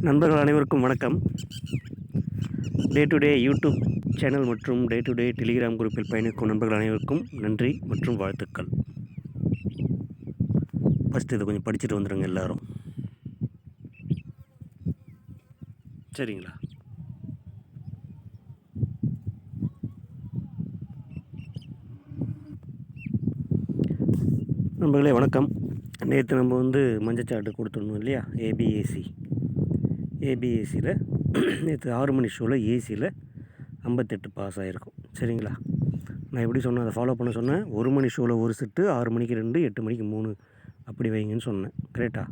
நண்பர்கள் அனைவருக்கும் வணக்கம். Day to day YouTube channel மற்றும் டே டு டே டெலிகிராம் குரூப்பில் பயணிக்கும் நண்பர்கள் அனைவருக்கும் நன்றி மற்றும் வாழ்த்துக்கள். ஃபஸ்ட்டு இதை கொஞ்சம் படிச்சுட்டு வந்துடுங்க எல்லோரும், சரிங்களா? நண்பர்களே வணக்கம். நேற்று நம்ம மஞ்சச்சாட்டு கொடுத்துருந்தோம் இல்லையா, ஏபிஏசியில் நேற்று 6 மணி ஷோவில் ஏசியில் 58 பாஸ் ஆகிருக்கும், சரிங்களா? நான் எப்படி சொன்னேன், அதை ஃபாலோ பண்ண சொன்னேன். 1 மணி ஷோவில் ஒரு செட்டு, 6 மணிக்கு 2, 8 மணிக்கு 3 அப்படி வைங்கன்னு சொன்னேன், கரெக்டா?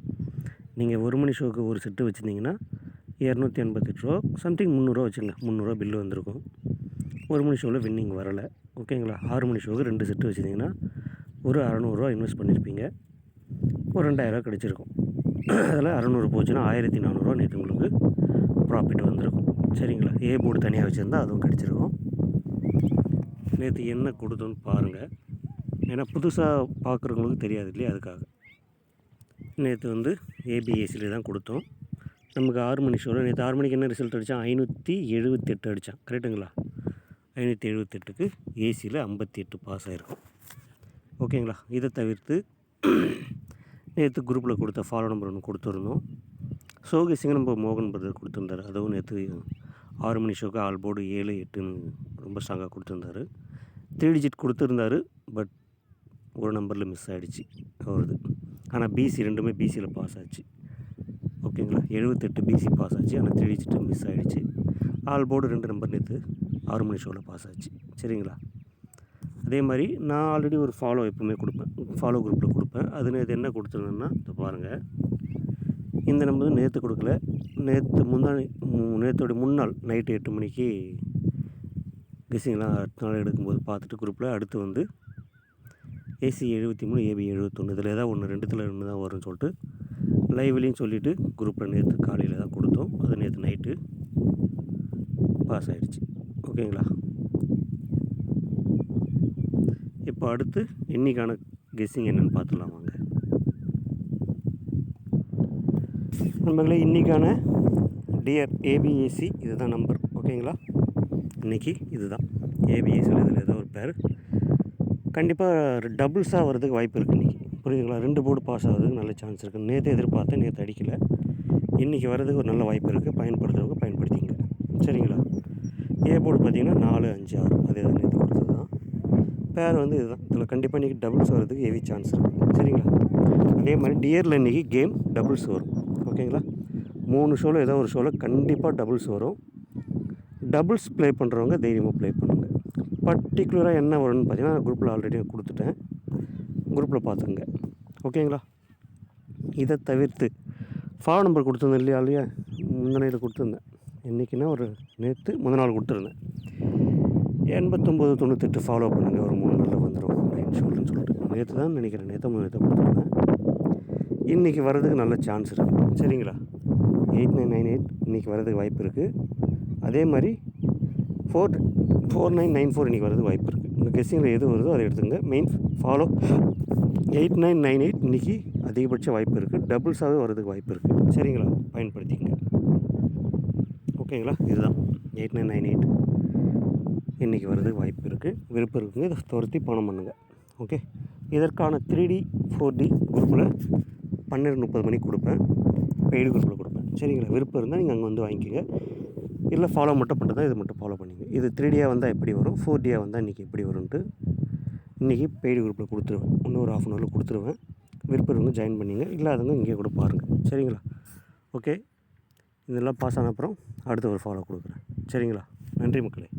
நீங்கள் 1 மணி ஷோவுக்கு ஒரு செட்டு வச்சுருந்தீங்கன்னா 288 ரூபா சம்திங், 300 வச்சுங்க, 300 பில்லு வந்திருக்கும். 1 மணி ஷோவில் வின்னிங் வரலை, ஓகேங்களா? 6 மணி ஷோவுக்கு 2 செட்டு வச்சுருந்தீங்கன்னா ஒரு 600 இன்வெஸ்ட் பண்ணியிருப்பீங்க, ஒரு 2000 கிடச்சிருக்கும். அதில் 600 போச்சுன்னா 1400 நேற்று உங்களுக்கு ப்ராஃபிட் வந்திருக்கும், சரிங்களா? ஏ போர்டு தனியாக வச்சுருந்தா அதுவும் கிடச்சிருக்கும். நேற்று என்ன கொடுத்தோன்னு பாருங்கள், ஏன்னா புதுசாக பார்க்குறவங்களுக்கு தெரியாது இல்லையா, அதுக்காக. நேற்று ஏபிஎஸ்சியில் தான் கொடுத்தோம். நமக்கு 6 மணி ஷோவில் நேற்று 6 மணிக்கு என்ன ரிசல்ட் அடித்தான், 578 அடித்தான், கரெக்டுங்களா? 578க்கு ஏசியில் 58 பாஸ் ஆகிருக்கும், ஓகேங்களா? இதை தவிர்த்து நேற்று குரூப்பில் கொடுத்த ஃபாலோ நம்பர் ஒன்று கொடுத்துருந்தோம். ஷோகேசிங்க நம்ம மோகன் பிரதர் கொடுத்துருந்தார். அதுவும் நேற்று 6 மணி ஷோக்கு ஆல் போர்டு 7, 8ன்னு ரொம்ப ஸ்ட்ராங்காக கொடுத்துருந்தாரு. 3 டிஜிட் கொடுத்துருந்தாரு, பட் ஒரு நம்பரில் மிஸ் ஆகிடுச்சு அவரது. ஆனால் பிசி ரெண்டுமே பிசியில் பாஸ் ஆச்சு, ஓகேங்களா? 78 பிசி பாஸ் ஆச்சு, ஆனால் 3 டிஜிட்டு மிஸ் ஆகிடுச்சு. ஆல் போர்டு 2 நம்பர் நேற்று 6 மணி ஷோவில் பாஸ் ஆச்சு, சரிங்களா? அதே மாதிரி நான் ஆல்ரெடி ஒரு ஃபாலோ எப்போவுமே கொடுப்பேன், ஃபாலோ குரூப்பில் கொடுப்பேன். அது நேற்று என்ன கொடுத்துருந்தேன்னா, இதை பாருங்கள். இந்த நம்பர் நேற்று கொடுக்கல, நேற்றோடைய முன்னாள் நைட்டு 8 மணிக்கு கெஸ்ஸிங்லாம் அடுத்த நாள் எடுக்கும்போது பார்த்துட்டு குரூப்பில் அடுத்து ஏசி 73, ஏபி 71, இதில் ஏதாவது ஒன்று, 2த்தில் 1 தான் வரும்னு சொல்லிட்டு லைவ்லேயும் சொல்லிவிட்டு குரூப்பில் நேற்று காலையில் தான் கொடுத்தோம். அது நேற்று நைட்டு பாஸ் ஆகிடுச்சு, ஓகேங்களா? இப்போ அடுத்து இன்றைக்கான கெஸ்ஸிங் என்னென்னு பார்த்துலாம் வாங்க நண்பர்களே. இன்றைக்கான டியர் ஏபிஏசி இதுதான் நம்பர், ஓகேங்களா? இன்றைக்கி இதுதான் ஏபிஏசியில் இதில் ஏதோ ஒரு பேர் கண்டிப்பாக டபுள்ஸாக வரதுக்கு வாய்ப்பு இருக்குது இன்றைக்கி, புரியுதுங்களா? 2 போர்டு பாஸ் ஆகிறதுக்கு நல்ல சான்ஸ் இருக்குது. நேற்று எதிர்பார்த்தேன், நேற்று அடிக்கலை. இன்றைக்கி வர்றதுக்கு ஒரு நல்ல வாய்ப்பு இருக்குது, பயன்படுத்துகிறவங்க பயன்படுத்திங்க, சரிங்களா? ஏ போர்டு பார்த்திங்கன்னா 4, 5, 6 அதே தான் நேற்று கொடுத்தது தான். பேர் இதுதான். இதில் கண்டிப்பாக இன்றைக்கி டபுள்ஸ் வரதுக்கு ஹெவி சான்ஸ் இருக்குது, சரிங்களா? அதே மாதிரி டியரில் இன்றைக்கி கேம் டபுள்ஸ் வரும், ஓகேங்களா? 3 ஷோவில் ஏதோ ஒரு ஷோவில் கண்டிப்பாக டபுள்ஸ் வரும். டபுள்ஸ் ப்ளே பண்ணுறவங்க தைரியமாக ப்ளே பண்ணுங்கள். பர்டிகுலராக என்ன வரும்னு பார்த்தீங்கன்னா குரூப்பில் ஆல்ரெடி கொடுத்துட்டேன், குரூப்பில் பார்த்துங்க, ஓகேங்களா? இதை தவிர்த்து ஃபாலோ நம்பர் கொடுத்துருந்தேன் இல்லையா, முந்தினையில் கொடுத்துருந்தேன். இன்றைக்கினா ஒரு நேற்று முதல் நாள் கொடுத்துருந்தேன். 8998 ஃபாலோ பண்ணுங்கள், ஒரு 3 நாளில் வந்துடும் ஷோல்னு சொல்லிட்டு. நேற்று தான் நினைக்கிறேன், நேற்று கொடுத்துருந்தேன். இன்றைக்கி வர்றதுக்கு நல்ல சான்ஸ் இருக்குது, சரிங்களா? 8998 இன்றைக்கி வர்றதுக்கு வாய்ப்பு இருக்குது. அதே மாதிரி 4994 இன்றைக்கி வர்றதுக்கு வாய்ப்பு இருக்குது. இந்த கெஸ்ஸிங்கில் எது வருதோ அதை எடுத்துங்க. மெயின் ஃபாலோ 8998 இன்றைக்கி அதிகபட்ச வாய்ப்பு இருக்குது. டபுள்ஸாகவே வர்றதுக்கு வாய்ப்பு இருக்குது, சரிங்களா? பயன்படுத்திங்க, ஓகேங்களா? இதுதான் 8998 இன்றைக்கி வர்றதுக்கு வாய்ப்பு இருக்குது. விருப்பம் இருக்குங்க, இதை துரத்தி பணம் பண்ணுங்கள், ஓகே? இதற்கான 3D 4D குரூப்பில் 12:30 மணிக்கு கொடுப்பேன், பெய்டு குரூப்பில் கொடுப்பேன், சரிங்களா? விருப்பம் இருந்தால் நீங்கள் அங்கே வாங்கிக்கோங்க. இல்லை ஃபாலோ மட்டும் பண்ணுறதா இது மட்டும் ஃபாலோ பண்ணிங்க. இது 3Dயாக வந்தால் எப்படி வரும், 4Dயாக வந்தால் இன்றைக்கி எப்படி வரும்ன்ட்டு இன்றைக்கி பெய்டு குரூப்பில் கொடுத்துருவேன். இன்னும் ஒரு 1/2 ஹவரில் கொடுத்துருவேன். விருப்பம் இருந்தால் ஜாயின் பண்ணிங்க, இல்லாதவங்க இங்கே கூட பாருங்கள், சரிங்களா? ஓகே, இதெல்லாம் பாஸ் ஆன அப்புறம் அடுத்த ஒரு ஃபாலோ கொடுக்குறேன், சரிங்களா? நன்றி மக்களே.